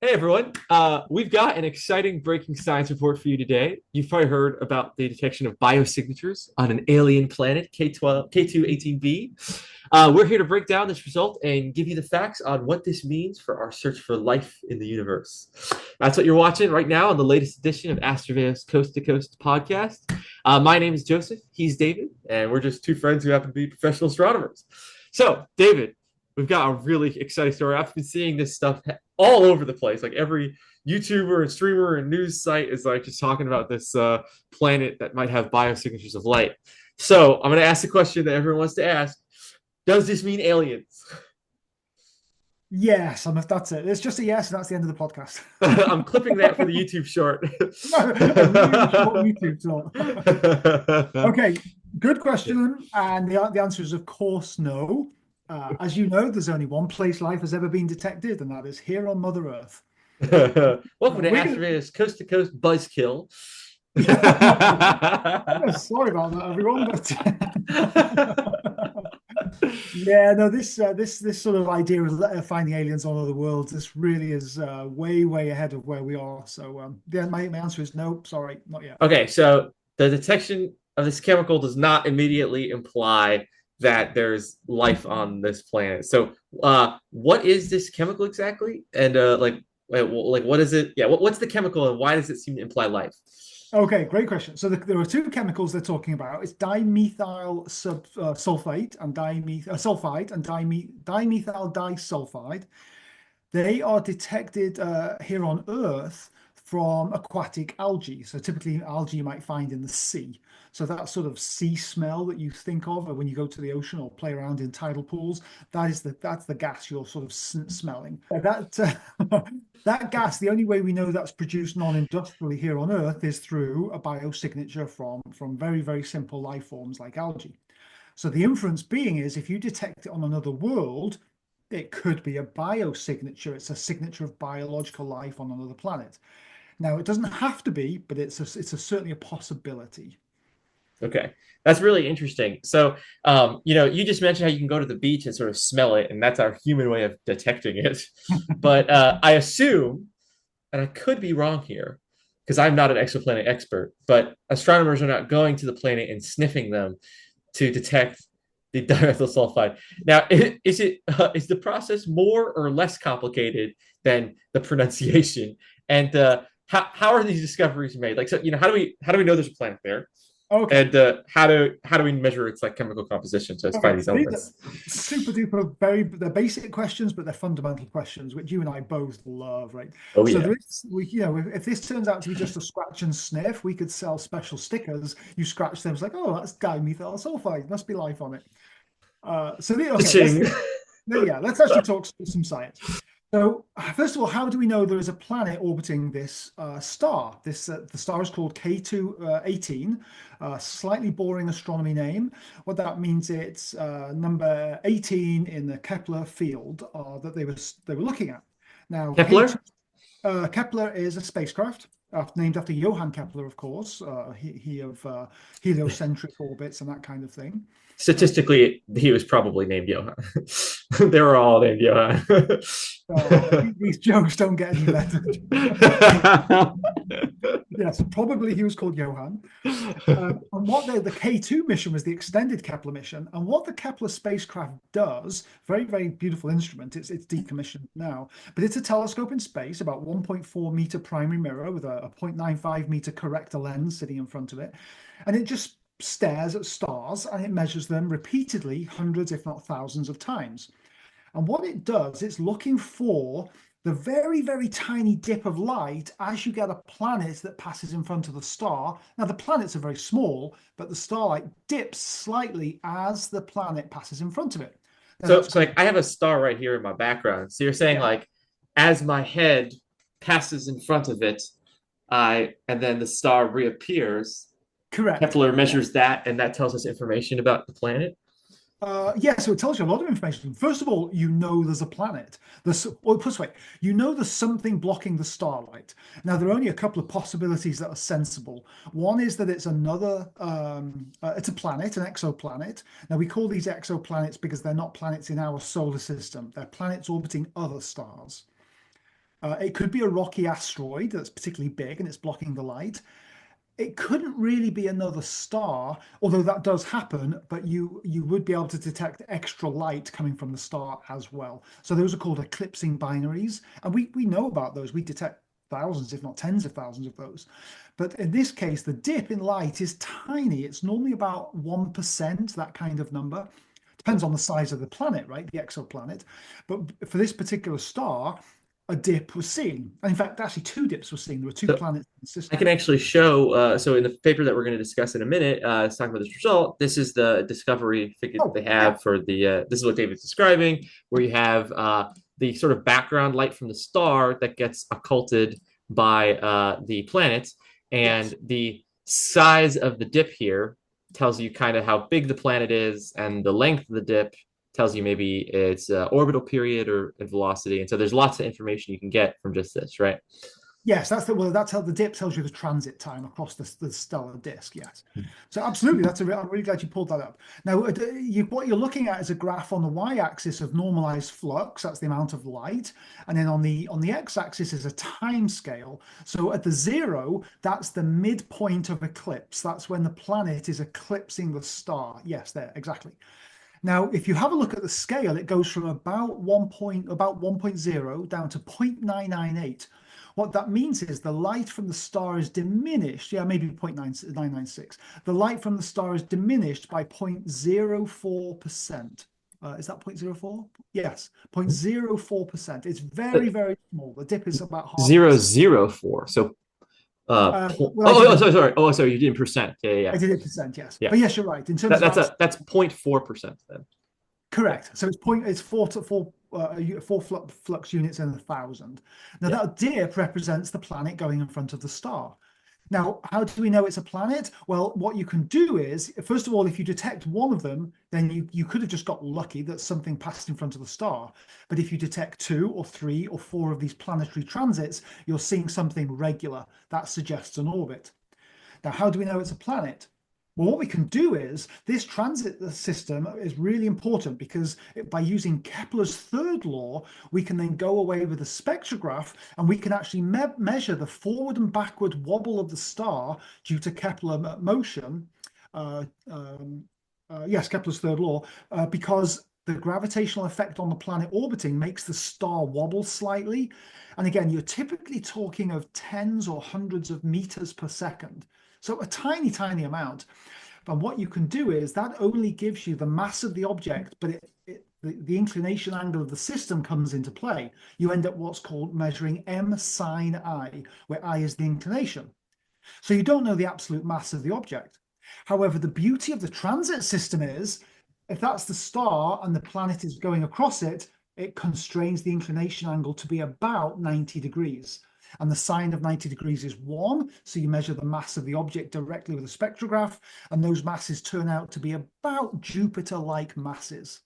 Hey everyone, we've got an exciting breaking science report for you today. You've probably heard about the detection of biosignatures on an alien planet, K2-18b. We're here to break down this result and give you the facts on what this means for our search for life in the universe. That's what you're watching right now on the latest edition of Astraveo's Coast to Coast podcast. My name is Joseph, he's David, and we're just two friends who happen to be professional astronomers. So, David, we've got a really exciting story. I've been seeing this stuff all over the place. Like every YouTuber and streamer and news site is like just talking about this planet that might have biosignatures of light. So I'm going to ask the question that everyone wants to ask. Does this mean aliens? Yes, that's it. It's just a yes, and that's the end of the podcast. I'm clipping that for the YouTube short. A really short YouTube talk. Okay, good question. And the answer is, of course, no. As you know, there's only one place life has ever been detected, and that is here on Mother Earth. Welcome to Astraveo's Coast to Coast Buzzkill. Sorry about that, everyone. Yeah, no, this sort of idea of finding aliens on other worlds, this really is way ahead of where we are. So yeah, my answer is no. Sorry, not yet. Okay, so the detection of this chemical does not immediately imply that there's life on this planet. So, what is this chemical exactly? And what is it? Yeah, what's the chemical, and why does it seem to imply life? Okay, great question. So there are two chemicals they're talking about. It's dimethyl sulfate and sulfide and dimethyl disulfide. They are detected here on Earth from aquatic algae. So typically algae you might find in the sea. So that sort of sea smell that you think of when you go to the ocean or play around in tidal pools, that's the gas you're sort of smelling. That gas, the only way we know that's produced non-industrially here on Earth is through a biosignature from very simple life forms like algae. So the inference being is if you detect it on another world, it could be a biosignature. It's a signature of biological life on another planet. Now, it doesn't have to be, but it's certainly a possibility. Okay, that's really interesting. So, you just mentioned how you can go to the beach and sort of smell it, and that's our human way of detecting it. But I assume, and I could be wrong here, because I'm not an exoplanet expert, but astronomers are not going to the planet and sniffing them to detect the dimethyl sulfide. Now, is the process more or less complicated than the pronunciation? And how are these discoveries made? Like, so how do we know there's a planet there? Okay. And how do we measure its like chemical composition to find Okay. these elements? Super duper, they're basic questions, but they're fundamental questions, which you and I both love, right? Oh So yeah. there is, if this turns out to be just a scratch and sniff, we could sell special stickers. You scratch them, it's like, oh, that's dimethyl sulfide, must be life on it. Okay, let's actually talk some science. So, first of all, how do we know there is a planet orbiting this star? The star is called K2-18, slightly boring astronomy name. What that means, it's number 18 in the Kepler field that they were looking at. Now, Kepler? Kepler is a spacecraft named after Johann Kepler, of course. He of heliocentric orbits and that kind of thing. Statistically, he was probably named Johann. They were all named Johann. These jokes don't get any better. Yes, probably he was called Johann. And what the K2 mission was the extended Kepler mission. And what the Kepler spacecraft does, very beautiful instrument. It's decommissioned now, but it's a telescope in space, about 1.4 meter primary mirror with a 0.95 meter corrector lens sitting in front of it, and it just stares at stars and it measures them repeatedly, hundreds, if not thousands of times. And what it does, it's looking for the very tiny dip of light as you get a planet that passes in front of the star. Now, the planets are very small, but the starlight dips slightly as the planet passes in front of it. So like I have a star right here in my background. So you're saying like as my head passes in front of it, and then the star reappears. Correct. Kepler measures that, and that tells us information about the planet. Yeah, so it tells you a lot of information. First of all, you know there's a planet. Put this way, you know there's something blocking the starlight. Now, there are only a couple of possibilities that are sensible. One is that it's it's a planet, an exoplanet. Now, we call these exoplanets because they're not planets in our solar system. They're planets orbiting other stars. It could be a rocky asteroid that's particularly big and it's blocking the light. It couldn't really be another star, although that does happen, but you would be able to detect extra light coming from the star as well. So those are called eclipsing binaries, and we know about those. We detect thousands, if not tens of thousands of those. But in this case, the dip in light is tiny. It's normally about 1%, that kind of number. Depends on the size of the planet, right? The exoplanet. But for this particular star, a dip was seen. And in fact, actually, two dips were seen. There were two So planets in the I system. can actually show. So in the paper that we're going to discuss in a minute, it's talking about this result. This is the discovery figure that Oh, they yeah. have for the. This is what David's describing, where you have the sort of background light from the star that gets occulted by the planet, and Yes. the size of the dip here tells you kind of how big the planet is, and the length of the dip tells you maybe its orbital period or velocity. And so there's lots of information you can get from just this, right? Yes, that's how the dip tells you the transit time across the stellar disk. Yes, so absolutely, I'm really glad you pulled that up. Now, what you're looking at is a graph on the y-axis of normalized flux. That's the amount of light, and then on the x-axis is a time scale. So at the 0, that's the midpoint of eclipse. That's when the planet is eclipsing the star. Yes, there exactly. Now, if you have a look at the scale, it goes from about 1.0 down to 0.998. What that means is the light from the star is diminished. Yeah, maybe 0.996. The light from the star is diminished by 0.04%. Is that 0.04? Yes, 0.04%. It's very, very small. The dip is about half a Zero percent. zero four. So Well, I did it, sorry. Oh, sorry. You did in percent. Yeah, I yeah, did it percent, yes. yeah. But yes, you're right. In terms of That's 0.4% then. Yeah, correct. So it's four flux units in 1,000. Now yeah. that dip represents the planet going in front of the star. Now, how do we know it's a planet? Well, what you can do is, first of all, if you detect one of them, then you could have just got lucky that something passed in front of the star. But if you detect 2 or 3 or 4 of these planetary transits, you're seeing something regular. That suggests an orbit. Now, how do we know it's a planet? Well, what we can do is this transit system is really important because by using Kepler's third law, we can then go away with a spectrograph and we can actually measure the forward and backward wobble of the star due to Kepler motion. Yes, Kepler's third law, because the gravitational effect on the planet orbiting makes the star wobble slightly. And again, you're typically talking of tens or hundreds of meters per second. So a tiny, tiny amount. And what you can do is that only gives you the mass of the object, but the inclination angle of the system comes into play. You end up what's called measuring m sine I, where I is the inclination. So you don't know the absolute mass of the object. However, the beauty of the transit system is, if that's the star and the planet is going across it, it constrains the inclination angle to be about 90 degrees. And the sine of 90 degrees is 1. So you measure the mass of the object directly with a spectrograph, and those masses turn out to be about Jupiter-like masses.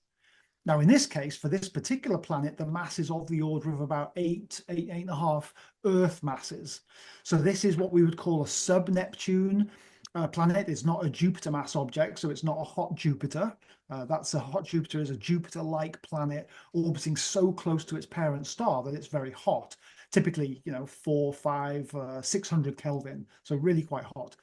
Now, in this case, for this particular planet, the mass is of the order of about 8.5 Earth masses. So this is what we would call a sub-Neptune planet. It's not a Jupiter mass object, so it's not a hot Jupiter. That's a hot Jupiter is a Jupiter-like planet orbiting so close to its parent star that it's very hot. Typically, 4, 5, 600 Kelvin, so really quite hot.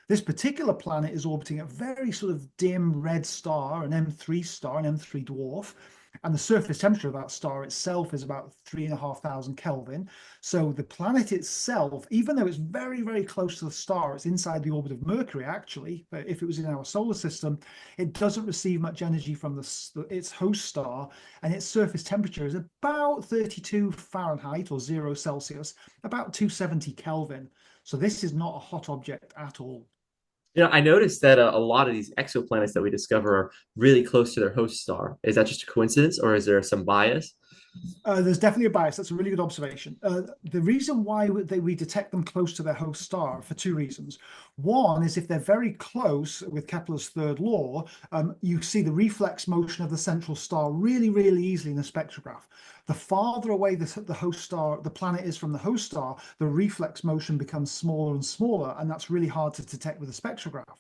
This particular planet is orbiting a very sort of dim red star, an M3 star, an M3 dwarf, and the surface temperature of that star itself is about 3,500 Kelvin. So the planet itself, even though it's very, very close to the star, it's inside the orbit of Mercury, actually. But if it was in our solar system, it doesn't receive much energy from its host star, and its surface temperature is about 32 Fahrenheit or 0 Celsius, about 270 Kelvin. So this is not a hot object at all. I noticed that a lot of these exoplanets that we discover are really close to their host star. Is that just a coincidence, or is there some bias? There's definitely a bias. That's a really good observation. The reason why we detect them close to their host star for two reasons. One is if they're very close with Kepler's third law, you see the reflex motion of the central star really, really easily in the spectrograph. The farther away the host star, the planet is from the host star, the reflex motion becomes smaller and smaller, and that's really hard to detect with a spectrograph.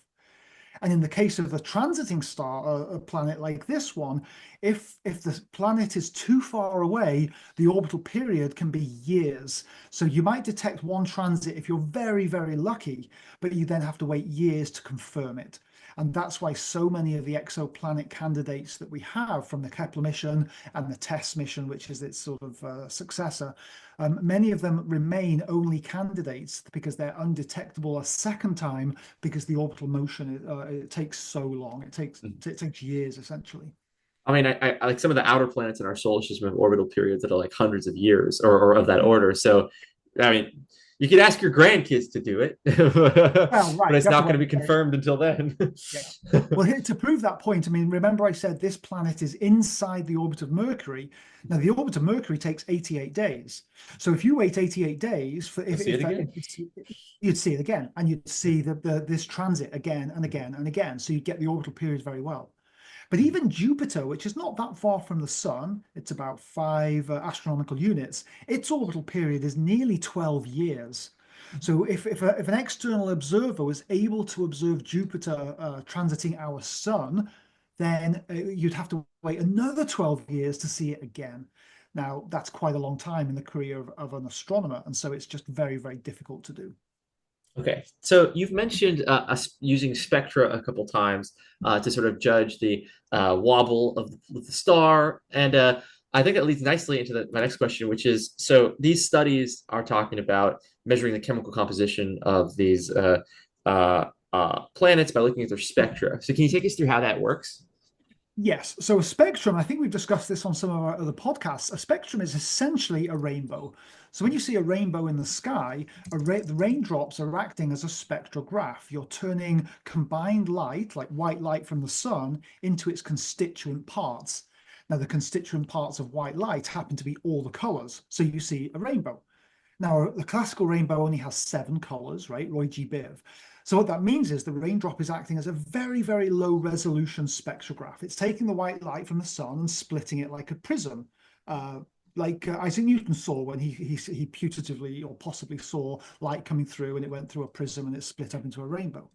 And in the case of the transiting star, a planet like this one, if the planet is too far away, the orbital period can be years. So you might detect one transit if you're very, very lucky, but you then have to wait years to confirm it. And that's why so many of the exoplanet candidates that we have from the Kepler mission and the TESS mission, which is its sort of successor, many of them remain only candidates because they're undetectable a second time because the orbital motion it takes so long. It takes years essentially. I mean, I like some of the outer planets in our solar system have orbital periods that are like hundreds of years or of that order. So, I mean, you could ask your grandkids to do it, Well, but right, it's you have not to going to be wait. confirmed until then. Yeah. Well, to prove that point, I mean, remember I said this planet is inside the orbit of Mercury. Now, the orbit of Mercury takes 88 days. So if you wait 88 days for See it again. you'd see it again, and you'd see this transit again and again and again. So you'd get the orbital period very well. But even Jupiter, which is not that far from the Sun, it's about 5 astronomical units, its orbital period is nearly 12 years. So if an external observer was able to observe Jupiter transiting our Sun, then you'd have to wait another 12 years to see it again. Now, that's quite a long time in the career of an astronomer, and so it's just very, very difficult to do. Okay, so you've mentioned using spectra a couple times to sort of judge the wobble of the star, and I think that leads nicely into my next question, which is: so these studies are talking about measuring the chemical composition of these planets by looking at their spectra. So can you take us through how that works? Yes. So a spectrum, I think we've discussed this on some of our other podcasts. A spectrum is essentially a rainbow. So when you see a rainbow in the sky, the raindrops are acting as a spectrograph. You're turning combined light, like white light from the sun, into its constituent parts. Now, the constituent parts of white light happen to be all the colors. So you see a rainbow. Now, the classical rainbow only has 7 colors, right? Roy G. Biv. So what that means is the raindrop is acting as a very, very low resolution spectrograph. It's taking the white light from the sun and splitting it like a prism, like Isaac Newton saw when he putatively or possibly saw light coming through and it went through a prism and it split up into a rainbow.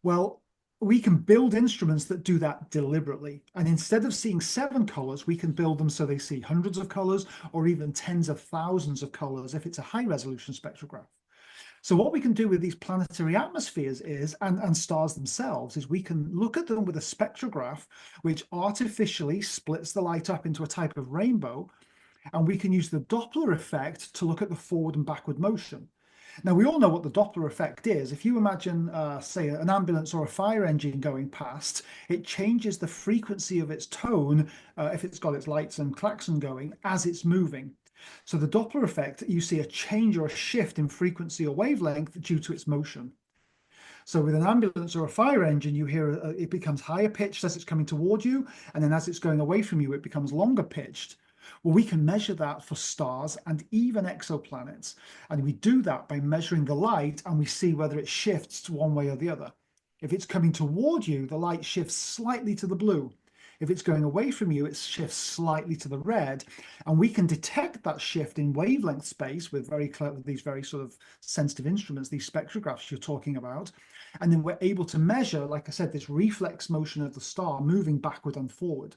Well, we can build instruments that do that deliberately. And instead of seeing 7 colors, we can build them so they see hundreds of colors or even tens of thousands of colors if it's a high resolution spectrograph. So what we can do with these planetary atmospheres is, and stars themselves, is we can look at them with a spectrograph, which artificially splits the light up into a type of rainbow. And we can use the Doppler effect to look at the forward and backward motion. Now, we all know what the Doppler effect is. If you imagine, say, an ambulance or a fire engine going past, it changes the frequency of its tone if it's got its lights and klaxon going as it's moving. So the Doppler effect, you see a change or a shift in frequency or wavelength due to its motion. So with an ambulance or a fire engine, you hear it becomes higher pitched as it's coming toward you, and then as it's going away from you, it becomes longer pitched. Well, we can measure that for stars and even exoplanets. And we do that by measuring the light, and we see whether it shifts one way or the other. If it's coming toward you, the light shifts slightly to the blue. If it's going away from you, it shifts slightly to the red. And we can detect that shift in wavelength space with these very sort of sensitive instruments, these spectrographs you're talking about. And then we're able to measure, like I said, this reflex motion of the star moving backward and forward.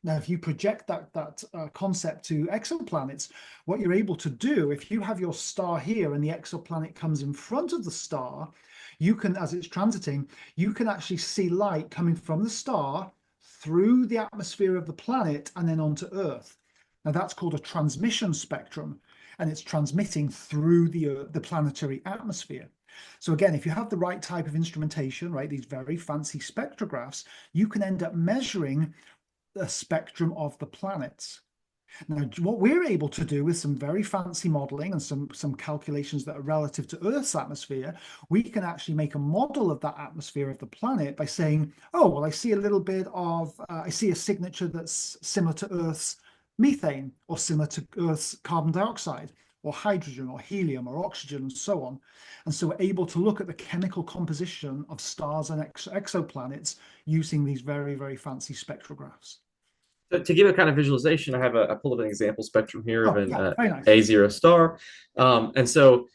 Now, if you project that concept to exoplanets, what you're able to do, if you have your star here and the exoplanet comes in front of the star, you can, as it's transiting, you can actually see light coming from the star through the atmosphere of the planet and then onto Earth. Now, that's called a transmission spectrum, and it's transmitting through the planetary atmosphere. So again, if you have the right type of instrumentation, right, these very fancy spectrographs, you can end up measuring the spectrum of the planets. Now, what we're able to do with some very fancy modeling and some calculations that are relative to Earth's atmosphere, we can actually make a model of that atmosphere of the planet by saying, oh, well, I see a little bit of, I see a signature that's similar to Earth's methane or similar to Earth's carbon dioxide or hydrogen or helium or oxygen and so on. And so we're able to look at the chemical composition of stars and exoplanets using these very, very fancy spectrographs. To give a kind of visualization, I pulled up an example spectrum here of Oh, an yeah, very nice. A0 star, and so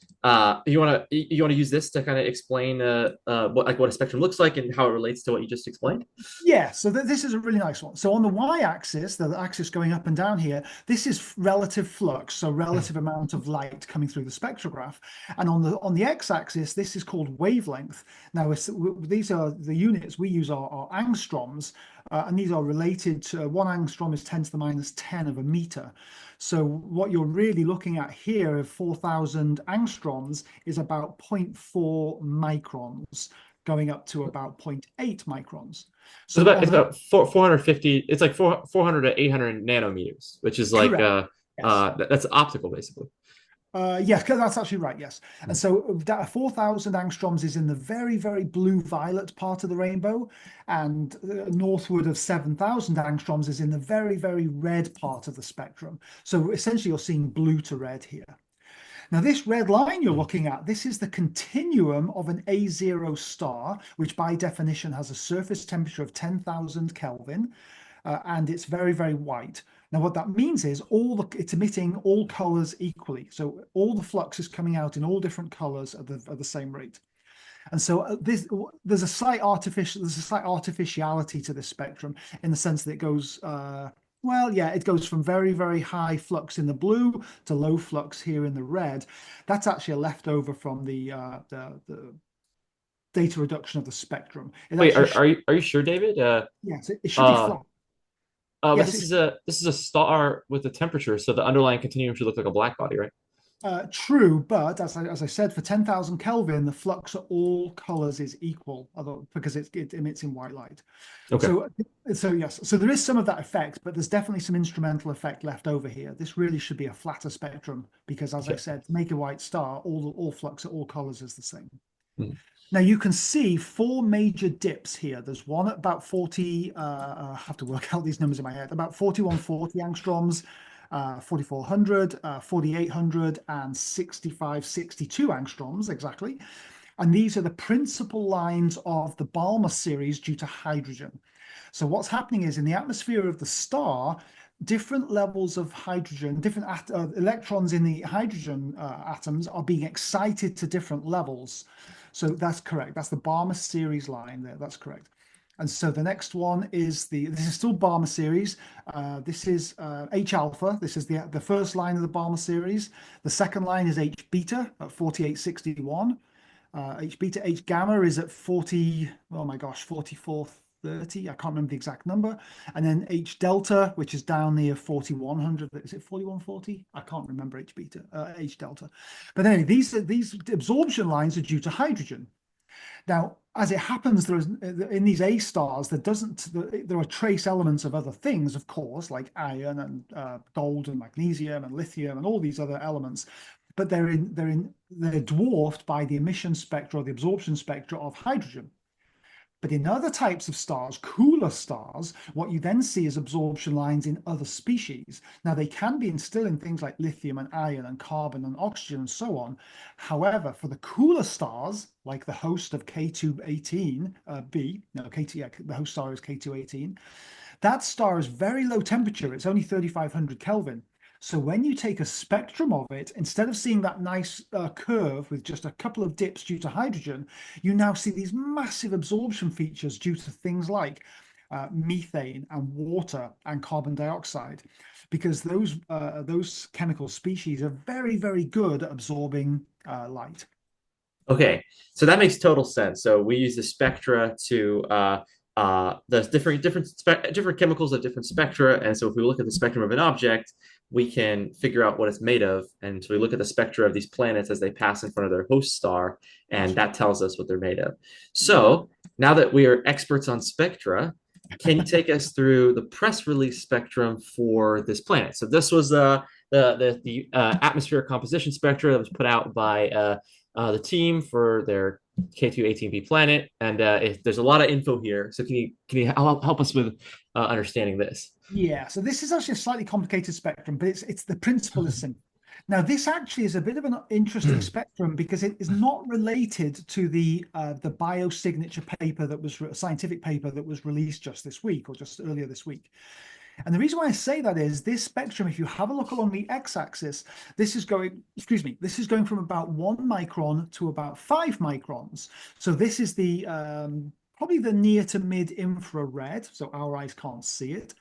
you want to use this to kind of explain what a spectrum looks like and how it relates to what you just explained. Yeah, so this is a really nice one. So on the y-axis, the axis going up and down here, this is relative flux, so relative amount of light coming through the spectrograph. And on the x-axis, this is called wavelength. Now, these are the units we use are angstroms, and these are related to 1 angstrom is 10 to the minus 10 of a meter. So what you're really looking at here of 4,000 angstroms is about zero point 0.4 microns, going up to about 0.8 microns. So So it's on the about 450. It's like 400 to 800 nanometers, which is like correct, yes. that's optical basically. Yes, that's actually right. Yes, and so that 4,000 angstroms is in the very, very blue-violet part of the rainbow, and northward of 7,000 angstroms is in the very, very red part of the spectrum. So essentially, you're seeing blue to red here. Now, this red line you're looking at, this is the continuum of an A0 star, which by definition has a surface temperature of 10,000 Kelvin, and it's very, very white. Now, what that means is it's emitting all colors equally. So all the flux is coming out in all different colors at the same rate. And so there's a slight artificiality to this spectrum in the sense that it goes, well, yeah, it goes from very, very high flux in the blue to low flux here in the red. That's actually a leftover from the data reduction of the spectrum. Wait, are you sure, David? Yes, it should be Uh, flat. but Yes, this is a star with a temperature, so the underlying continuum should look like a black body, right? true, but as I said, for 10,000 Kelvin, the flux of all colors is equal, although because it emits in white light. Okay. So yes, so there is some of that effect, but there's definitely some instrumental effect left over here. This really should be a flatter spectrum because, as I Okay. said, to make a white star, all flux at all colors is the same. Hmm. Now you can see four major dips here. There's one at about 40, I have to work out these numbers in my head, about 4140 angstroms, 4400, 4800, and 6562 angstroms exactly. And these are the principal lines of the Balmer series due to hydrogen. So what's happening is in the atmosphere of the star, different levels of hydrogen, different electrons in the hydrogen atoms are being excited to different levels. So that's correct. That's the Balmer series line there. That's correct. And so the next one is this is still Balmer series. This is H alpha. This is the first line of the Balmer series. The second line is H beta at 4861. H beta, H gamma is at 40, oh my gosh, 4430. I can't remember the exact number. And then H delta, which is down near 4100. Is it 4140? I can't remember H beta, H delta. But anyway, these absorption lines are due to hydrogen. Now, as it happens, in these A stars, there are trace elements of other things, of course, like iron and gold and magnesium and lithium and all these other elements, but they're dwarfed by the emission spectra or the absorption spectra of hydrogen. But in other types of stars, cooler stars, what you then see is absorption lines in other species. Now, they can be still in things like lithium and iron and carbon and oxygen and so on. However, for the cooler stars, like the host of K2-18b, no, the host star is K2-18, that star is very low temperature. It's only 3,500 Kelvin. So when you take a spectrum of it, instead of seeing that nice curve with just a couple of dips due to hydrogen, you now see these massive absorption features due to things like methane and water and carbon dioxide, because those chemical species are very, very good at absorbing light. Okay, so that makes total sense. So we use the spectra to the different chemicals of different spectra, and so if we look at the spectrum of an object, we can figure out what it's made of. And so we look at the spectra of these planets as they pass in front of their host star, and that tells us what they're made of. So now that we are experts on spectra, can you take us through the press release spectrum for this planet? So this was the atmospheric composition spectra that was put out by the team for their K2-18b planet, and there's a lot of info here. So can you help us with understanding this? Yeah, so this is actually a slightly complicated spectrum, but it's the principle is simple. Now, this actually is a bit of an interesting spectrum because it is not related to the biosignature paper that was a scientific paper that was released just this week or just earlier this week. And the reason why I say that is this spectrum, if you have a look along the x-axis, this is going, excuse me, this is going from about 1 micron to about 5 microns. So this is the probably the near to mid infrared, so our eyes can't see it.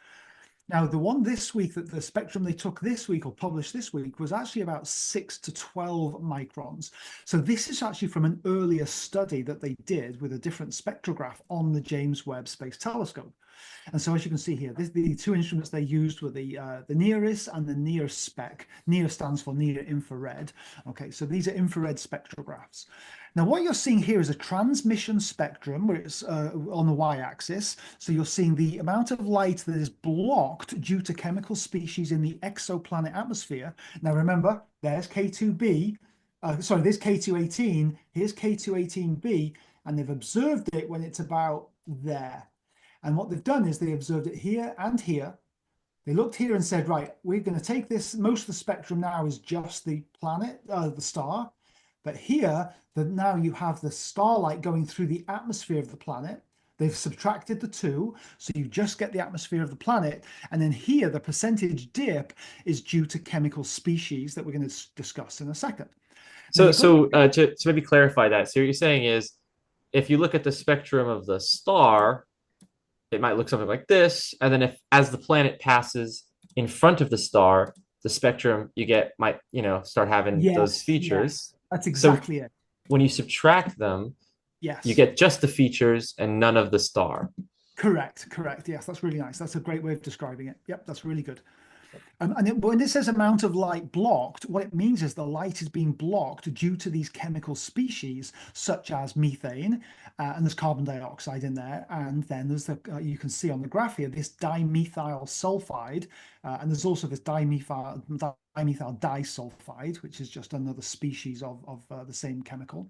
Now, the one this week, that the spectrum they took this week or published this week, was actually about 6 to 12 microns. So this is actually from an earlier study that they did with a different spectrograph on the James Webb Space Telescope. And so as you can see here, the two instruments they used were the NIRIS and the NIR spec. NIR stands for near infrared. Okay, so these are infrared spectrographs. Now, what you're seeing here is a transmission spectrum where it's on the y-axis. So you're seeing the amount of light that is blocked due to chemical species in the exoplanet atmosphere. Now, remember, there's K2b. Sorry, there's K2-18. Here's K2-18b, and they've observed it when it's about there. And what they've done is they observed it here and here. They looked here and said, right, we're going to take this. Most of the spectrum now is just the planet, the star. But here, now you have the starlight going through the atmosphere of the planet. They've subtracted the two, so you just get the atmosphere of the planet. And then here, the percentage dip is due to chemical species that we're going to discuss in a second. So to maybe clarify that, so what you're saying is, if you look at the spectrum of the star, it might look something like this, and then as the planet passes in front of the star, the spectrum you get might start having those features. Yes. That's exactly it. When you subtract them, yes, you get just the features and none of the star. Correct. Yes, that's really nice. That's a great way of describing it. Yep, that's really good. And when it says amount of light blocked, what it means is the light is being blocked due to these chemical species, such as methane, and there's carbon dioxide in there. And then there's you can see on the graph here, this dimethyl sulfide, and there's also this dimethyl disulfide, which is just another species of the same chemical.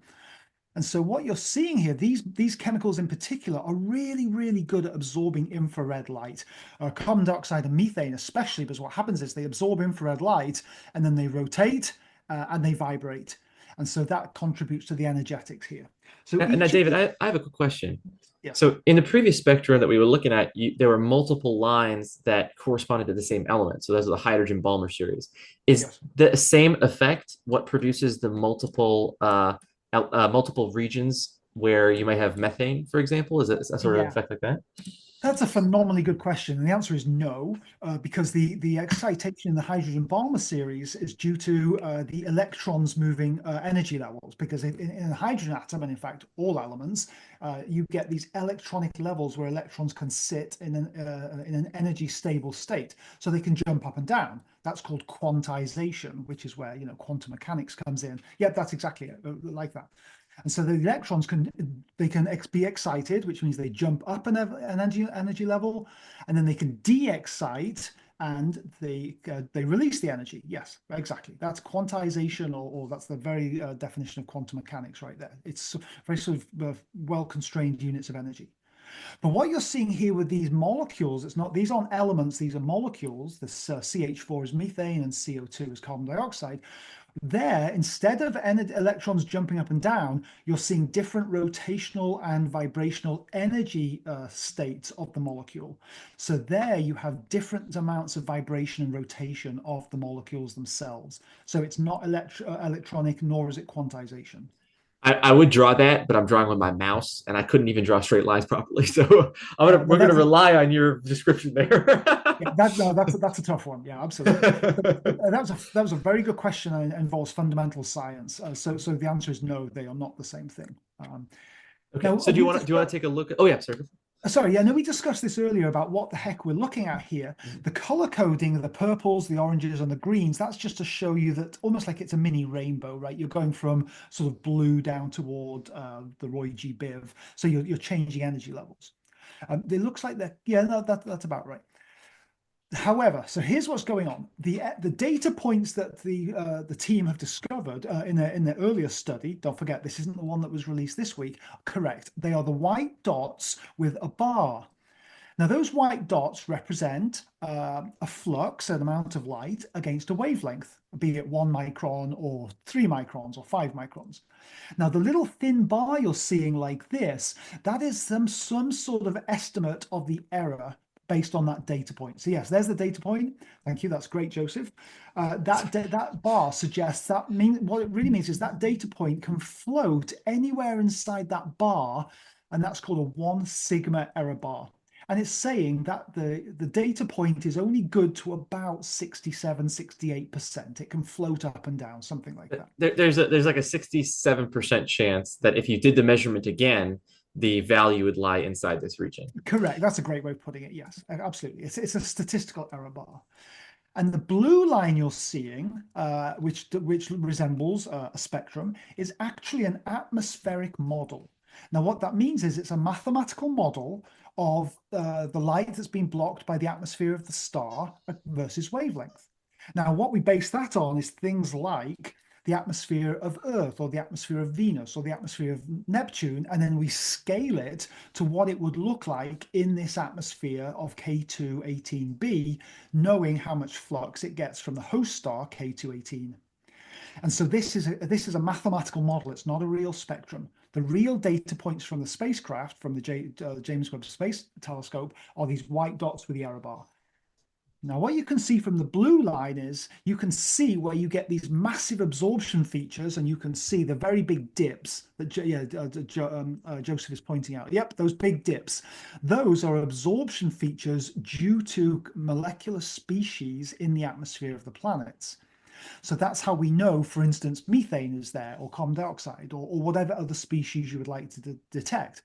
And so what you're seeing here, these chemicals in particular are really, really good at absorbing infrared light. Carbon dioxide and methane especially, because what happens is they absorb infrared light and then they rotate and they vibrate. And so that contributes to the energetics here. So now, David, I have a quick question. Yeah. So in the previous spectrum that we were looking at, there were multiple lines that corresponded to the same element. So those are the hydrogen Balmer series. Is the same effect what produces the multiple regions where you might have methane, for example? Is it a sort of effect like that? That's a phenomenally good question. And the answer is no, because the excitation in the hydrogen Balmer series is due to the electrons moving energy levels. Because in a hydrogen atom, and in fact, all elements, you get these electronic levels where electrons can sit in an energy stable state. So they can jump up and down. That's called quantization, which is where quantum mechanics comes in. Yep, that's exactly it, like that. And so the electrons can be excited, which means they jump up an energy level, and then they can de-excite and they release the energy. Yes, exactly. That's quantization, or that's the very definition of quantum mechanics right there. It's very sort of well-constrained units of energy. But what you're seeing here with these molecules, these aren't elements, these are molecules. This CH4 is methane and CO2 is carbon dioxide. There, instead of electrons jumping up and down, you're seeing different rotational and vibrational energy states of the molecule. So there you have different amounts of vibration and rotation of the molecules themselves. So it's not electronic, nor is it quantization. I would draw that, but I'm drawing with my mouse, and I couldn't even draw straight lines properly. So we're going to rely on your description there. That's a tough one. Yeah, absolutely. that was a very good question, and involves fundamental science. So the answer is no, they are not the same thing. Okay. Now, so do you want to take a look at? Oh yeah, sorry. Sorry, yeah, no, we discussed this earlier about what the heck we're looking at here. The color coding, the purples, the oranges, and the greens, that's just to show you that almost like it's a mini rainbow, right? You're going from sort of blue down toward the Roy G. Biv. So you're changing energy levels. It looks like that. Yeah, no, that's about right. However, so here's what's going on. The data points that the team have discovered in their earlier study, don't forget, this isn't the one that was released this week, correct. They are the white dots with a bar. Now, those white dots represent a flux, an amount of light, against a wavelength, be it 1 micron or 3 microns or 5 microns. Now, the little thin bar you're seeing like this, that is some sort of estimate of the error based on that data point. So yes, there's the data point. Thank you. That's great, Joseph. That bar suggests what it really means is that data point can float anywhere inside that bar, and that's called a 1 sigma error bar. And it's saying that the data point is only good to about 67, 68%. It can float up and down, something like that. There's like a 67% chance that if you did the measurement again, the value would lie inside this region. Correct. That's a great way of putting it. Yes, absolutely. It's a statistical error bar. And the blue line you're seeing, which resembles a spectrum, is actually an atmospheric model. Now, what that means is it's a mathematical model of the light that's been blocked by the atmosphere of the star versus wavelength. Now, what we base that on is things like the atmosphere of Earth or the atmosphere of Venus or the atmosphere of Neptune, and then we scale it to what it would look like in this atmosphere of K2-18b, knowing how much flux it gets from the host star K2-18. And so this is a mathematical model. It's not a real spectrum. The real data points from the spacecraft, from the James Webb Space Telescope, are these white dots with the error bar. Now, what you can see from the blue line is you can see where you get these massive absorption features, and you can see the very big dips that Joseph is pointing out. Yep, those big dips. Those are absorption features due to molecular species in the atmosphere of the planets. So that's how we know, for instance, methane is there, or carbon dioxide, or whatever other species you would like to detect.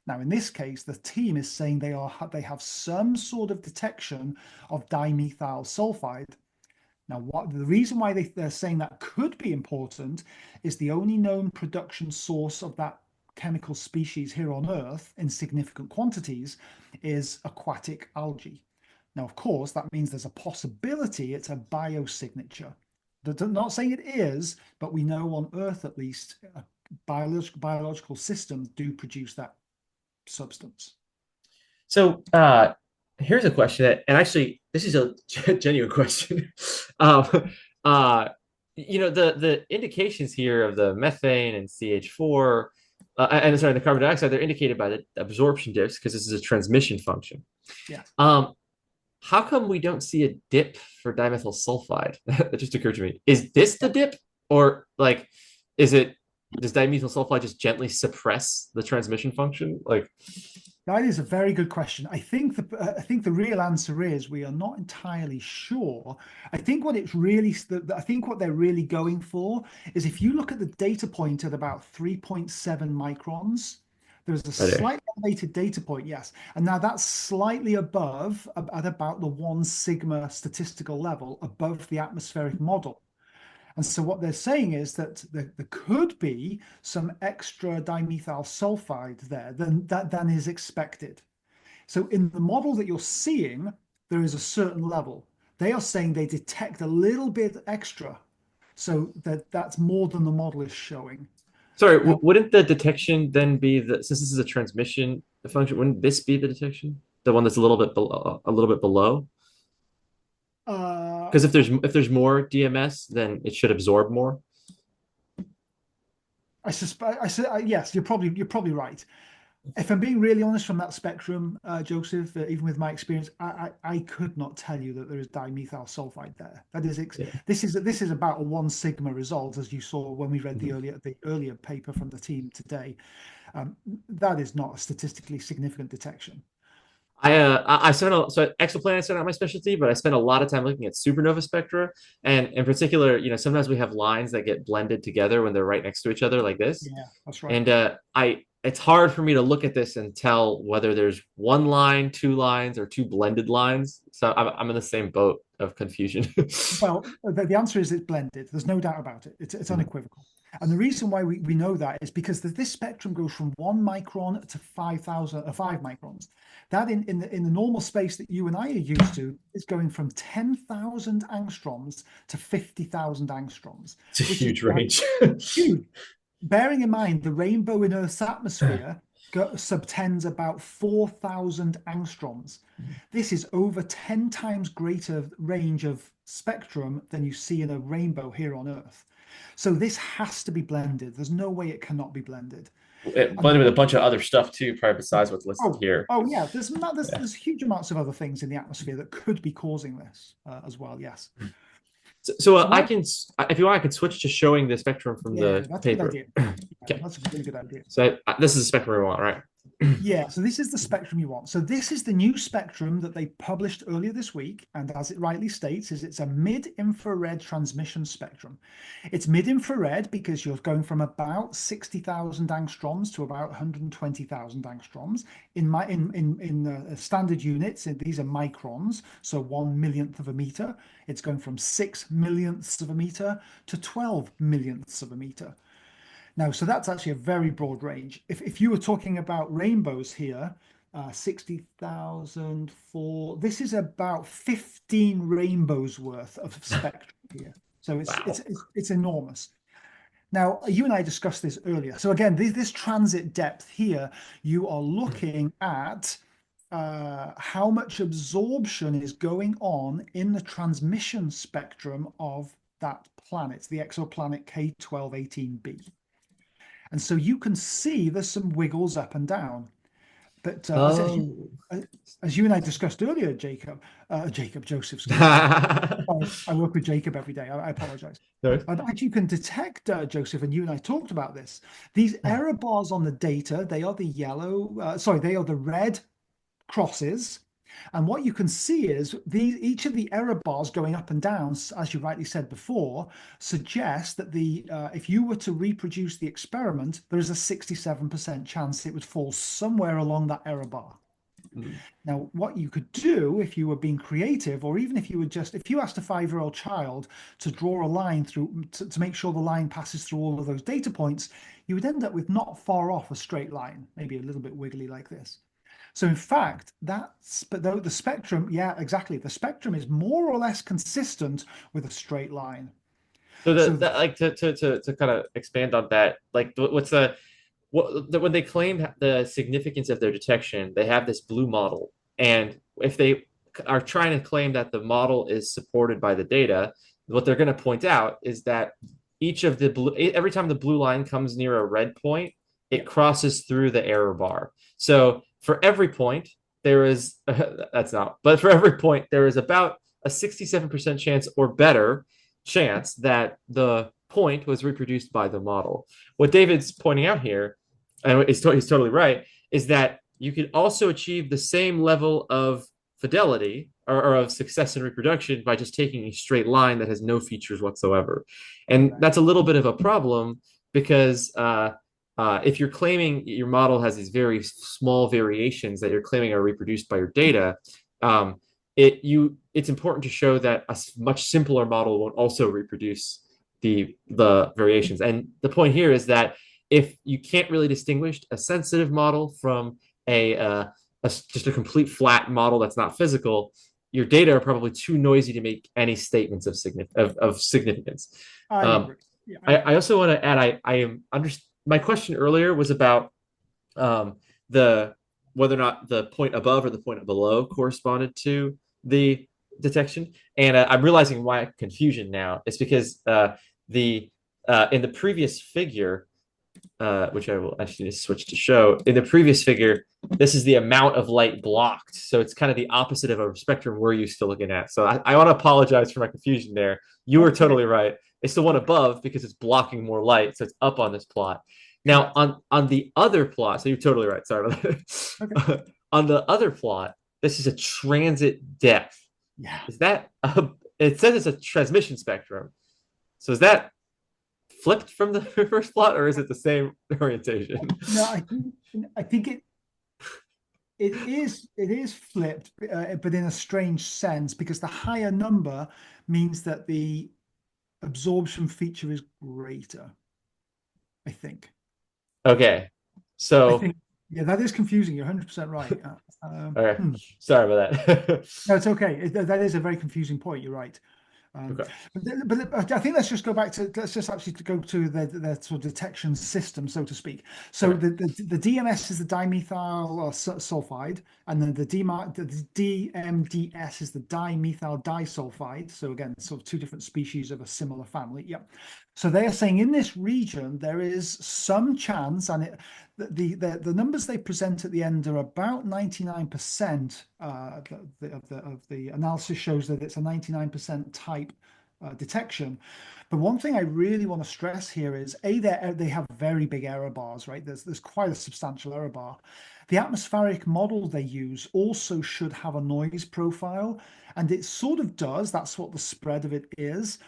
Now, in this case, the team is saying they have some sort of detection of dimethyl sulfide. Now, the reason why they're saying that could be important is the only known production source of that chemical species here on Earth in significant quantities is aquatic algae. Now, of course, that means there's a possibility it's a biosignature. They're not saying it is, but we know on Earth at least, biological systems do produce that substance. So here's a question and actually this is a genuine question. The indications here of the methane and CH4 and sorry, the carbon dioxide, they're indicated by the absorption dips because this is a transmission function. Yeah. How come we don't see a dip for dimethyl sulfide? That just occurred to me. Is this the dip, or like, does dimethyl sulfide just gently suppress the transmission function? Like, that is a very good question. I think the real answer is we are not entirely sure. I think what they're really going for is, if you look at the data point at about 3.7 microns, there's a slightly elevated data point, yes. And now that's slightly above, at about the 1 sigma statistical level, above the atmospheric model. And so what they're saying is that there could be some extra dimethyl sulfide there than is expected. So in the model that you're seeing, there is a certain level. They are saying they detect a little bit extra, so that's more than the model is showing. Sorry, wouldn't the detection then be since this is a transmission function, wouldn't this be the detection? The one that's a little bit below? Because if there's more DMS, then it should absorb more. I suspect. Yes, you're probably right. If I'm being really honest, from that spectrum, Joseph, even with my experience, I could not tell you that there is dimethyl sulfide there. That is, this is about a 1 sigma result, as you saw when we read the earlier paper from the team today. That is not a statistically significant detection. Exoplanets are not my specialty, but I spent a lot of time looking at supernova spectra, and in particular, sometimes we have lines that get blended together when they're right next to each other, like this. Yeah, that's right. And it's hard for me to look at this and tell whether there's one line, 2 lines, or 2 blended lines. So I'm in the same boat of confusion. Well, the answer is it's blended. There's no doubt about it. It's unequivocal. And the reason why we know that is because this spectrum goes from 1 micron to 5 microns. That in the normal space that you and I are used to is going from 10,000 angstroms to 50,000 angstroms. It's a huge range. Huge. Bearing in mind the rainbow in Earth's atmosphere subtends about 4,000 angstroms. This is over 10 times greater range of spectrum than you see in a rainbow here on Earth. So this has to be blended. There's no way it cannot be blended. blended with a bunch of other stuff too, probably besides what's listed here. Oh yeah, there's Yeah. there's huge amounts of other things in the atmosphere that could be causing this as well. Yes. So, So I what? can, if you want, I can switch to showing the spectrum from Yeah, the that's a good paper. idea. Yeah, Okay. that's a really good idea. So this is the spectrum we want, right? Yeah, so this is the spectrum you want. So this is the new spectrum that they published earlier this week, and as it rightly states, is it's a mid-infrared transmission spectrum. It's mid-infrared because you're going from about 60,000 angstroms to about 120,000 angstroms. In standard units, these are microns, so 1 millionth of a meter. It's going from 6 millionths of a meter to 12 millionths of a meter. Now, so that's actually a very broad range. If you were talking about rainbows here, 60,000 for this is about 15 rainbows worth of spectrum here. So Wow. it's enormous. Now, you and I discussed this earlier. So again, this transit depth here, you are looking at how much absorption is going on in the transmission spectrum of that planet, the exoplanet K2-18b. And so you can see there's some wiggles up and down. But Oh. as you and I discussed earlier, Joseph, excuse me. I work with Jacob every day. I apologize. No. And actually, you can detect, Joseph, and you and I talked about this. These error bars on the data, they are the they are the red crosses. And what you can see is each of the error bars going up and down, as you rightly said before, suggests that if you were to reproduce the experiment, there is a 67% chance it would fall somewhere along that error bar. Mm. Now, what you could do if you were being creative, or even if you asked a 5-year-old child to draw a line through to make sure the line passes through all of those data points, you would end up with not far off a straight line, maybe a little bit wiggly like this. So in fact, the spectrum, yeah, exactly. The spectrum is more or less consistent with a straight line. So So that like to kind of expand on that, like when they claim the significance of their detection, they have this blue model, and if they are trying to claim that the model is supported by the data, what they're going to point out is that every time the blue line comes near a red point, yeah, it crosses through the error bar. So for every point, there is that's not, but for every point, there is about a 67% chance or better chance that the point was reproduced by the model. What David's pointing out here, and he's totally right, is that you could also achieve the same level of fidelity or of success in reproduction by just taking a straight line that has no features whatsoever. And right. that's a little bit of a problem because if you're claiming your model has these very small variations that you're claiming are reproduced by your data, it's important to show that a much simpler model won't also reproduce the variations. And the point here is that if you can't really distinguish a sensitive model from just a complete flat model that's not physical, your data are probably too noisy to make any statements of significance. I Um, agree. Yeah, I I agree. also want to add, I am under my question earlier was about the whether or not the point above or the point below corresponded to the detection, and I'm realizing why confusion now. It's because the in the previous figure, which I will actually just switch to show. In the previous figure, this is the amount of light blocked. So it's kind of the opposite of a spectrum we're used to looking at. So I want to apologize for my confusion there. You were That's okay. totally right. It's the one Okay. above because it's blocking more light. So it's up on this plot. Now, Correct. on the other plot, so you're totally right. Sorry about Okay. that. On the other plot, this is a transit depth. Yeah. Is that it says it's a transmission spectrum. So is that flipped from the first plot, or is it the same orientation? No, I think it is flipped, but in a strange sense, because the higher number means that the absorption feature is greater, I think. Okay, I so think, yeah, that is confusing. You're 100% right. okay, sorry about that. No, it's okay. That is a very confusing point. You're right. Um, Okay, but I think let's just go back to let's just actually go to the sort of detection system, so to speak. So okay, the DMS is the dimethyl sulfide, and then the DMDS is the dimethyl disulfide. So again, sort of two different species of a similar family. Yep. So they are saying in this region there is some chance, and the numbers they present at the end are about 99%. Of the analysis shows that it's a 99% type detection. But one thing I really want to stress here is they have very big error bars, right? There's quite a substantial error bar. The atmospheric model they use also should have a noise profile, and it sort of does. That's what the spread of it is.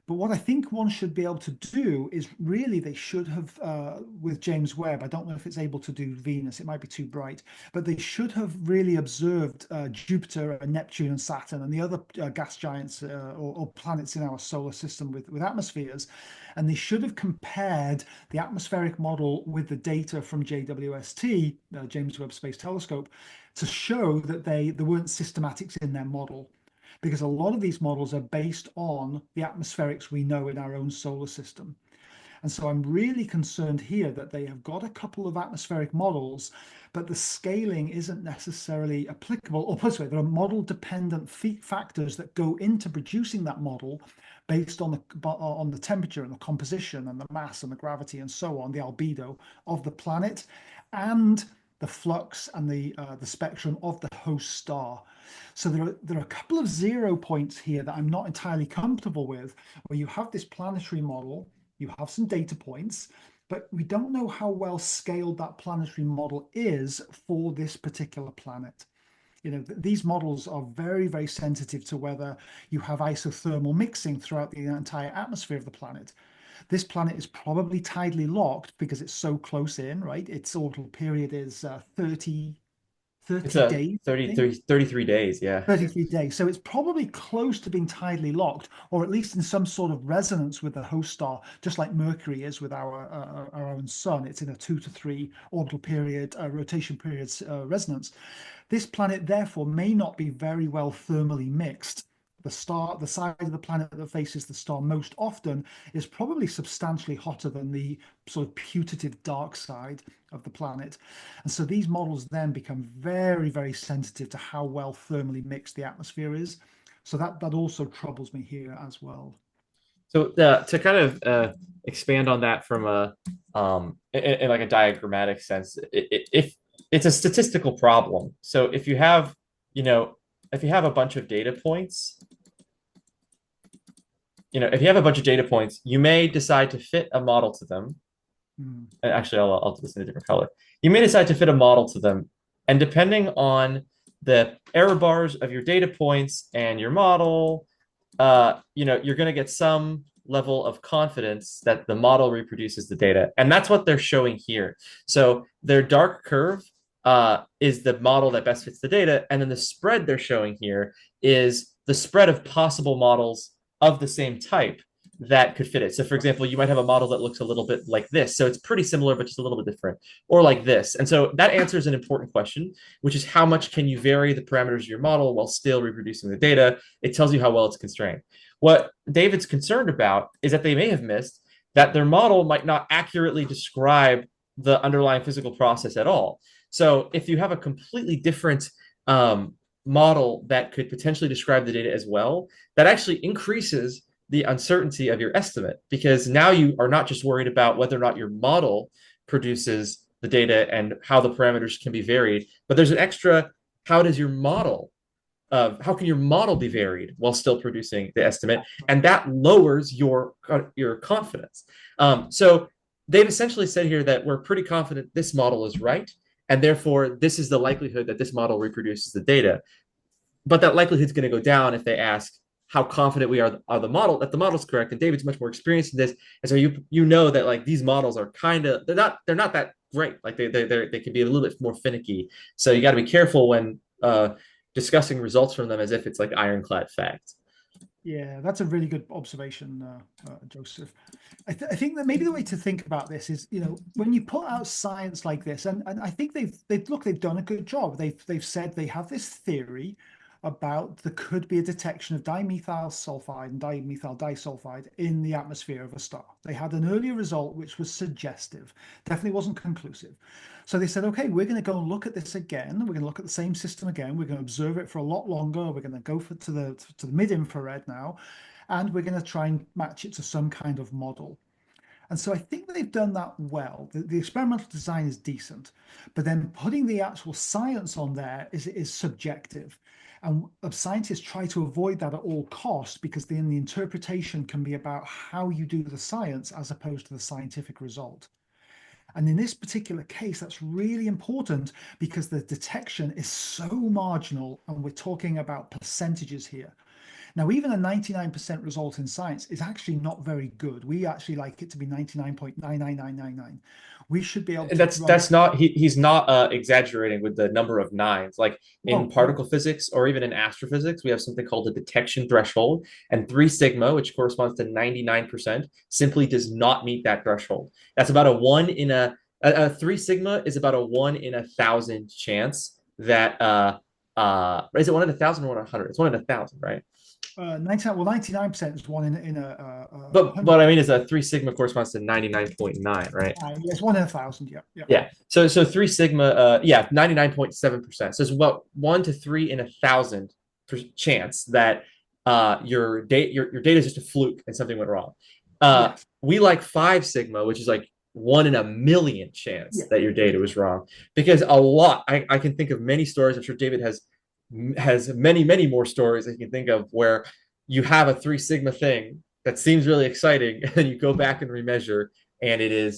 But what I think one should be able to do is really they should have, with James Webb, I don't know if it's able to do Venus, it might be too bright, but they should have really observed Jupiter and Neptune and Saturn and the other gas giants or planets in our solar system with atmospheres. And they should have compared the atmospheric model with the data from JWST, James Webb Space Telescope, to show that there weren't systematics in their model, because a lot of these models are based on the atmospherics we know in our own solar system. And so I'm really concerned here that they have got a couple of atmospheric models, but the scaling isn't necessarily applicable. Or put this way, there are model dependent factors that go into producing that model based on the temperature and the composition and the mass and the gravity and so on, the albedo of the planet, and the flux and the spectrum of the host star. So there are a couple of 0 points here that I'm not entirely comfortable with, where you have this planetary model, you have some data points, but we don't know how well scaled that planetary model is for this particular planet. You know, these models are very, very sensitive to whether you have isothermal mixing throughout the entire atmosphere of the planet. This planet is probably tidally locked because it's so close in, right? Its orbital period is 30 It's 30 days, 33 days, yeah. 33 days. So it's probably close to being tidally locked, or at least in some sort of resonance with the host star, just like Mercury is with our own sun. It's in a 2 to 3 orbital period, rotation periods resonance. This planet, therefore, may not be very well thermally mixed. The side of the planet that faces the star most often is probably substantially hotter than the sort of putative dark side of the planet. And so these models then become very, very sensitive to how well thermally mixed the atmosphere is. So that also troubles me here as well. So to kind of expand on that from in like a diagrammatic sense, if it's a statistical problem. So if you have, if you have a bunch of data points, if you have a bunch of data points, you may decide to fit a model to them. And actually, I'll do this in a different color. You may decide to fit a model to them, and depending on the error bars of your data points and your model, you're going to get some level of confidence that the model reproduces the data, and that's what they're showing here. So their dark curve is the model that best fits the data, and then the spread they're showing here is the spread of possible models of the same type that could fit it. So for example, you might have a model that looks a little bit like this. So it's pretty similar, but just a little bit different, or like this. And so that answers an important question, which is how much can you vary the parameters of your model while still reproducing the data? It tells you how well it's constrained. What David's concerned about is that they may have missed that their model might not accurately describe the underlying physical process at all. So if you have a completely different model that could potentially describe the data as well, that actually increases the uncertainty of your estimate, because now you are not just worried about whether or not your model produces the data and how the parameters can be varied, but there's an extra, how can your model be varied while still producing the estimate? And that lowers your confidence. So they've essentially said here that we're pretty confident this model is right, and therefore this is the likelihood that this model reproduces the data. But that likelihood is going to go down if they ask how confident we are that the model is correct. And David's much more experienced in this, and so you know that like these models are they're not that great. Like they can be a little bit more finicky. So you got to be careful when discussing results from them as if it's like ironclad fact. Yeah, that's a really good observation, Joseph. I think that maybe the way to think about this is, when you put out science like this, and I think they've done a good job. They've said they have this theory about there could be a detection of dimethyl sulfide and dimethyl disulfide in the atmosphere of a star. They had an earlier result which was suggestive, definitely wasn't conclusive. So they said, okay, we're going to go and look at this again. We're going to look at the same system again. We're going to observe it for a lot longer. We're going to go to the mid-infrared now, and we're going to try and match it to some kind of model. And so I think they've done that well. The experimental design is decent, but then putting the actual science on there is subjective. And scientists try to avoid that at all costs because then the interpretation can be about how you do the science as opposed to the scientific result. And in this particular case, that's really important because the detection is so marginal, and we're talking about percentages here. Now, even a 99% result in science is actually not very good. We actually like it to be 99.99999. We should be able And to run. that's not he's not exaggerating with the number of nines. Like in Oh, no. particle physics or even in astrophysics, we have something called a detection threshold, and 3 sigma, which corresponds to 99%, simply does not meet that threshold. That's about a one in a 3 sigma is about a 1 in 1,000 chance that is it 1 in 1,000 or 100? It's 1 in 1,000, right? 99% is one in a But hundred. what I mean is a 3 sigma corresponds to 99.9, right? Yes, one in 1,000. Yeah, yeah. Yeah. So 3 sigma, yeah, 99.7%. So it's about 1 to 3 in 1,000 chance that your data is just a fluke and something went wrong. Yes. We like 5 sigma, which is like 1 in 1,000,000 chance Yeah. that your data was wrong. Because a lot, I can think of many stories. I'm sure David has many more stories that you can think of where you have a 3 sigma thing that seems really exciting, and then you go back and remeasure, and it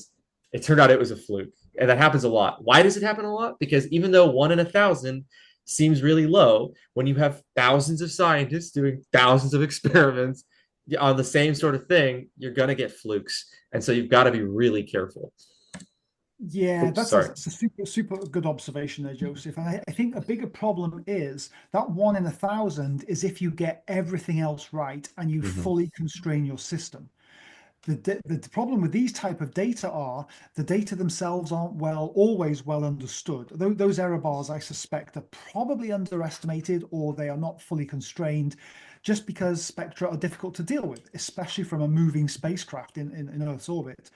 turned out it was a fluke. And that happens a lot. Why does it happen a lot? Because even though 1 in 1,000 seems really low, when you have thousands of scientists doing thousands of experiments on the same sort of thing, you're going to get flukes. And so you've got to be really careful. Yeah, Oops, that's a, sorry. that's a super good observation there, Joseph. And I think a bigger problem is that 1 in 1,000 is if you get everything else right and you Mm-hmm. fully constrain your system. The problem with these type of data are the data themselves aren't always well understood. Those error bars, I suspect, are probably underestimated or they are not fully constrained just because spectra are difficult to deal with, especially from a moving spacecraft in Earth's orbit.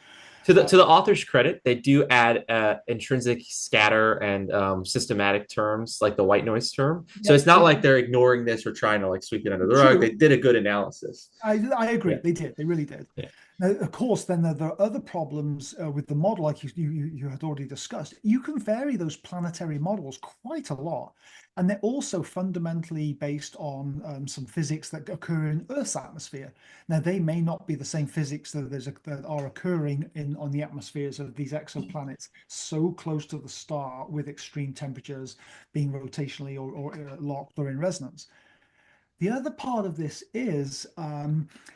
To the author's credit, they do add intrinsic scatter and systematic terms like the white noise term. So Yeah, it's not yeah, like they're ignoring this or trying to like sweep it under the rug. They true. did a good analysis. I Yeah, agree. They did. They really did. yeah. Now, of course, then there are other problems with the model, like you had already discussed. You can vary those planetary models quite a lot, and they're also fundamentally based on some physics that occur in Earth's atmosphere. Now, they may not be the same physics that are occurring on the atmospheres of these exoplanets so close to the star with extreme temperatures being rotationally or locked or in resonance. The other part of this is,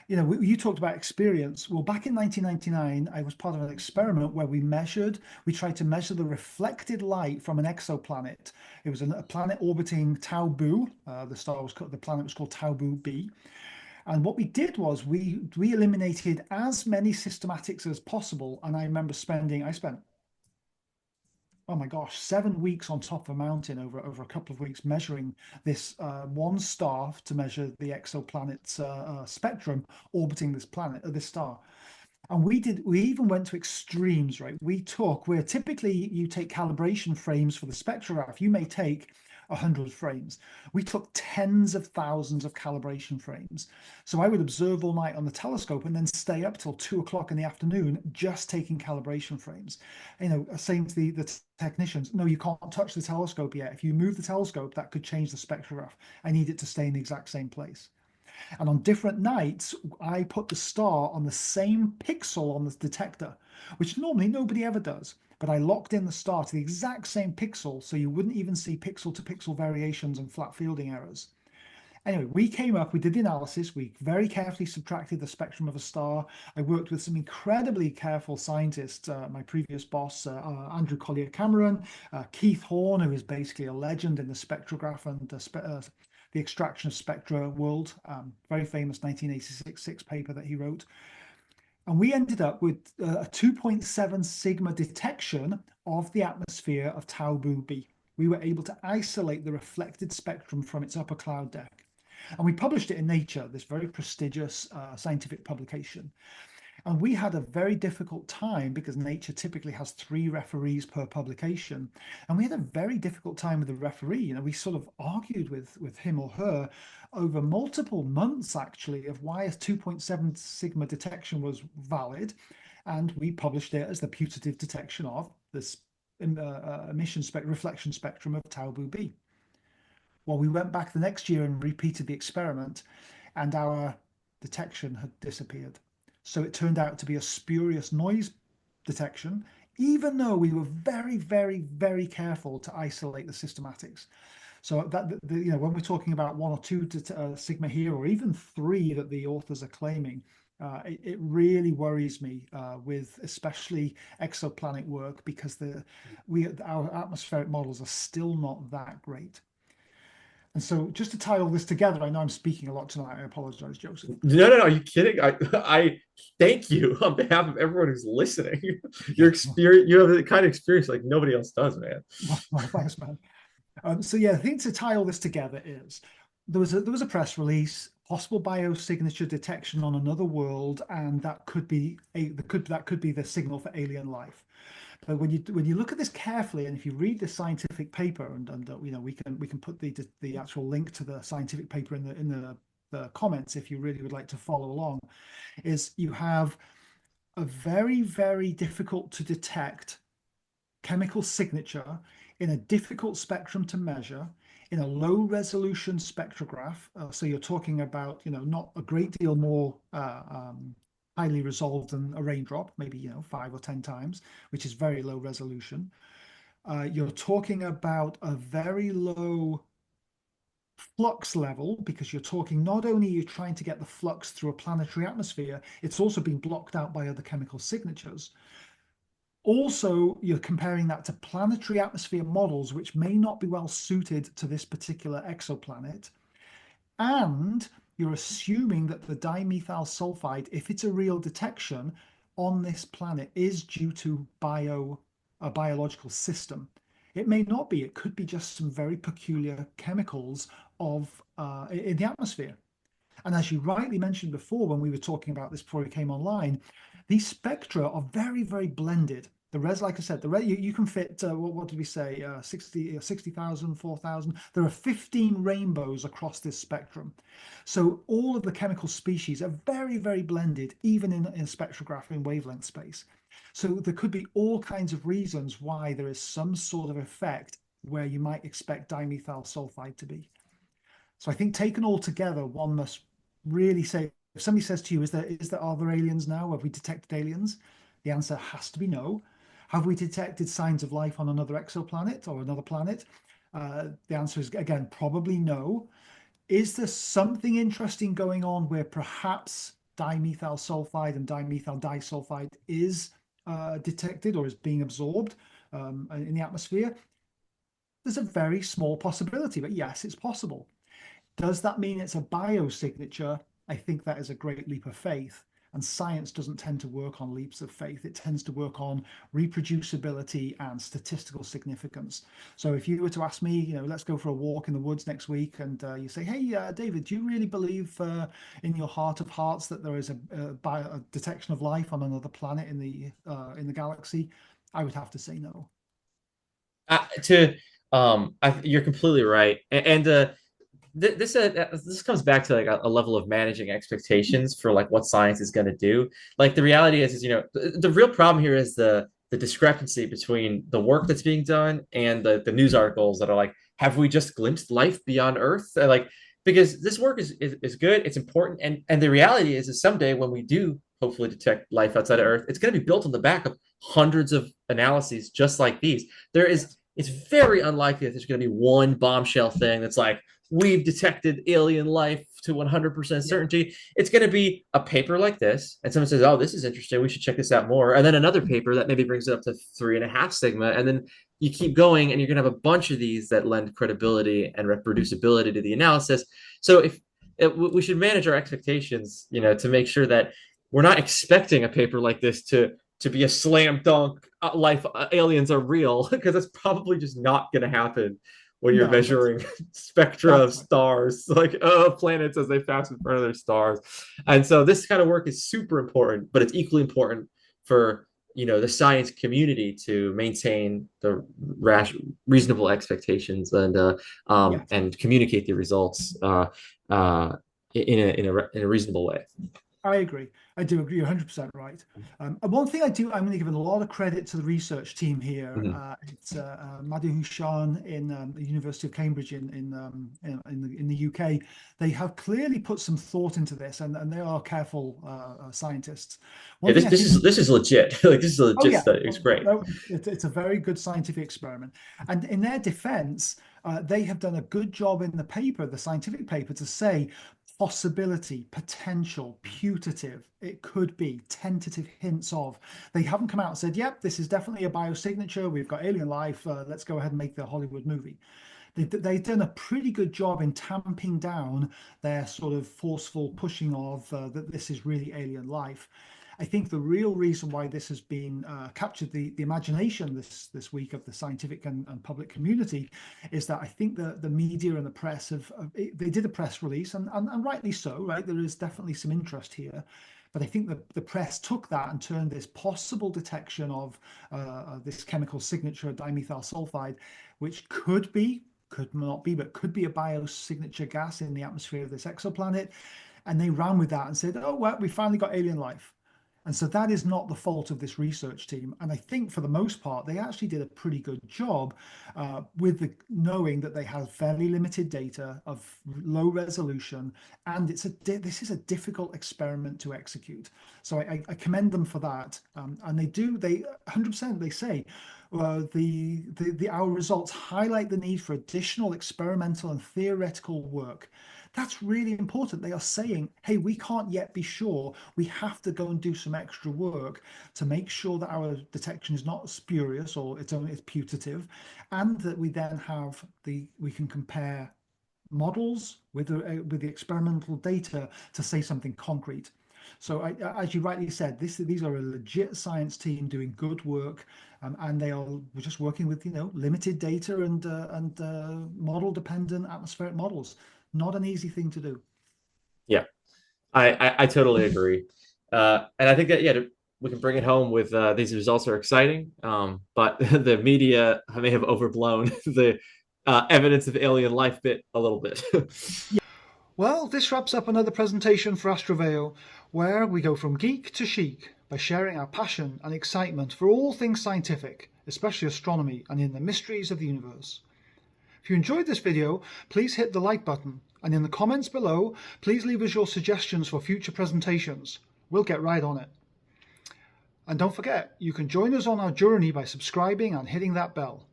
you talked about experience. Well, back in 1999, I was part of an experiment where we tried to measure the reflected light from an exoplanet. It was a planet orbiting Tau Boo. The planet was called Tau Boo B. And what we did was we eliminated as many systematics as possible. And I remember I spent oh my gosh, 7 weeks on top of a mountain over a couple of weeks measuring this one star to measure the exoplanet's spectrum orbiting this star. And we even went to extremes, right? Where typically you take calibration frames for the spectrograph, you may take 100 frames. We took tens of thousands of calibration frames. So I would observe all night on the telescope and then stay up till 2 o'clock in the afternoon just taking calibration frames. Saying to the technicians, no, you can't touch the telescope yet. If you move the telescope, that could change the spectrograph. I need it to stay in the exact same place. And on different nights, I put the star on the same pixel on the detector, which normally nobody ever does. But I locked in the star to the exact same pixel, so you wouldn't even see pixel to pixel variations and flat fielding errors. Anyway, we did the analysis. We very carefully subtracted the spectrum of a star. I worked with some incredibly careful scientists, my previous boss, Andrew Collier Cameron, Keith Horn, who is basically a legend in the spectrograph and the extraction of spectra world, very famous 1986 paper that he wrote. And we ended up with a 2.7 sigma detection of the atmosphere of Tau Boo B. We were able to isolate the reflected spectrum from its upper cloud deck. And we published it in Nature, this very prestigious scientific publication. And we had a very difficult time because Nature typically has 3 referees per publication. And we had a very difficult time with the referee. We sort of argued with him or her over multiple months, actually, of why a 2.7 sigma detection was valid and we published it as the putative detection of this reflection spectrum of tau b. Well, we went back the next year and repeated the experiment, and our detection had disappeared. So it turned out to be a spurious noise detection, even though we were very, very, very careful to isolate the systematics. So that when we're talking about 1 or 2 sigma here, or even 3 that the authors are claiming, it really worries me with especially exoplanet work, because our atmospheric models are still not that great. And so, just to tie all this together, I know I'm speaking a lot tonight. I apologize, Joseph. No. Are you kidding? I thank you on behalf of everyone who's listening. Your experience, you have the kind of experience like nobody else does, man. Well, thanks, man. So yeah, the thing to tie all this together is there was a press release, possible biosignature detection on another world, and that could be the signal for alien life. But when you look at this carefully, and if you read the scientific paper, and we can put the actual link to the scientific paper in the comments if you really would like to follow along, is you have a very, very difficult to detect chemical signature in a difficult spectrum to measure in a low resolution spectrograph. So you're talking about not a great deal more highly resolved than a raindrop, maybe 5 or 10 times, which is very low resolution. You're talking about a very low flux level, because you're talking not only you're trying to get the flux through a planetary atmosphere, it's also being blocked out by other chemical signatures. Also, you're comparing that to planetary atmosphere models, which may not be well suited to this particular exoplanet. And you're assuming that the dimethyl sulfide, if it's a real detection on this planet, is due to a biological system. It may not be. It could be just some very peculiar chemicals in the atmosphere. And as you rightly mentioned before, when we were talking about this before we came online, these spectra are very, very blended. Like I said, you can fit, what did we say, 60,000, 4,000. There are 15 rainbows across this spectrum. So all of the chemical species are very, very blended, even in spectrograph in wavelength space. So there could be all kinds of reasons why there is some sort of effect where you might expect dimethyl sulfide to be. So I think taken all together, one must really say, if somebody says to you, are there aliens now? Have we detected aliens? The answer has to be no. Have we detected signs of life on another exoplanet or another planet? The answer is, again, probably no. Is there something interesting going on where perhaps dimethyl sulfide and dimethyl disulfide is detected or is being absorbed in the atmosphere? There's a very small possibility, but yes, it's possible. Does that mean it's a biosignature? I think that is a great leap of faith. And science doesn't tend to work on leaps of faith. It tends to work on reproducibility and statistical significance. So if you were to ask me, let's go for a walk in the woods next week, and you say, hey, David, do you really believe in your heart of hearts that there is a detection of life on another planet in the galaxy? I would have to say no. You're completely right, and this comes back to like a level of managing expectations for like what science is going to do. Like the reality is the real problem here is the discrepancy between the work that's being done and the news articles that are like, have we just glimpsed life beyond Earth? Like, because this work is good, it's important, and the reality is someday when we do hopefully detect life outside of Earth, it's going to be built on the back of hundreds of analyses just like these. It's very unlikely that there's going to be one bombshell thing that's like, we've detected alien life to 100% certainty. It's going to be a paper like this, and someone says, oh, this is interesting, we should check this out more. And then another paper that maybe brings it up to 3.5 sigma. And then you keep going, and you're going to have a bunch of these that lend credibility and reproducibility to the analysis. So we should manage our expectations, to make sure that we're not expecting a paper like this to be a slam dunk, aliens are real, because that's probably just not going to happen when you're measuring spectra of stars, like planets as they pass in front of their stars. And so this kind of work is super important, but it's equally important for the science community to maintain the reasonable expectations and communicate the results in a reasonable way. I agree. I do agree. You're 100% right. And one thing I'm going to give a lot of credit to the research team here. It's Madhu Hycean in the University of Cambridge in the UK. They have clearly put some thought into this, and they are careful scientists. Yeah, this is legit. Like this is a legit study. It's great. It's a very good scientific experiment. And in their defense, they have done a good job in the paper, the scientific paper, to say possibility, potential, putative, it could be, tentative hints of. They haven't come out and said, yep, this is definitely a biosignature. We've got alien life. Let's go ahead and make the Hollywood movie. They've done a pretty good job in tamping down their sort of forceful pushing of that this is really alien life. I think the real reason why this has been captured the imagination this week of the scientific and public community is that I think the media and the press they did a press release and rightly so, right? There is definitely some interest here. But I think the press took that and turned this possible detection of this chemical signature, dimethyl sulfide, which could not be, but could be a biosignature gas in the atmosphere of this exoplanet. And they ran with that and said, oh, well, we finally got alien life. And so that is not the fault of this research team. And I think for the most part, they actually did a pretty good job with knowing that they have fairly limited data of low resolution. And this is a difficult experiment to execute. So I commend them for that. And they 100%, they say, our results highlight the need for additional experimental and theoretical work. That's really important. They are saying, hey, we can't yet be sure. We have to go and do some extra work to make sure that our detection is not spurious or it's putative, and that we then have we can compare models with the experimental data to say something concrete. So as you rightly said, these are a legit science team doing good work, and we're just working with limited data and model dependent atmospheric models. Not an easy thing to do. Yeah, I totally agree. And I think that, we can bring it home with these results are exciting, but the media may have overblown the evidence of alien life bit a little bit. Yeah. Well, this wraps up another presentation for Astraveo, where we go from geek to chic by sharing our passion and excitement for all things scientific, especially astronomy and in the mysteries of the universe. If you enjoyed this video, please hit the like button, and in the comments below, please leave us your suggestions for future presentations. We'll get right on it. And don't forget, you can join us on our journey by subscribing and hitting that bell.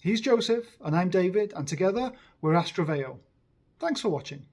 He's Joseph, and I'm David, and together we're Astraveo. Thanks for watching.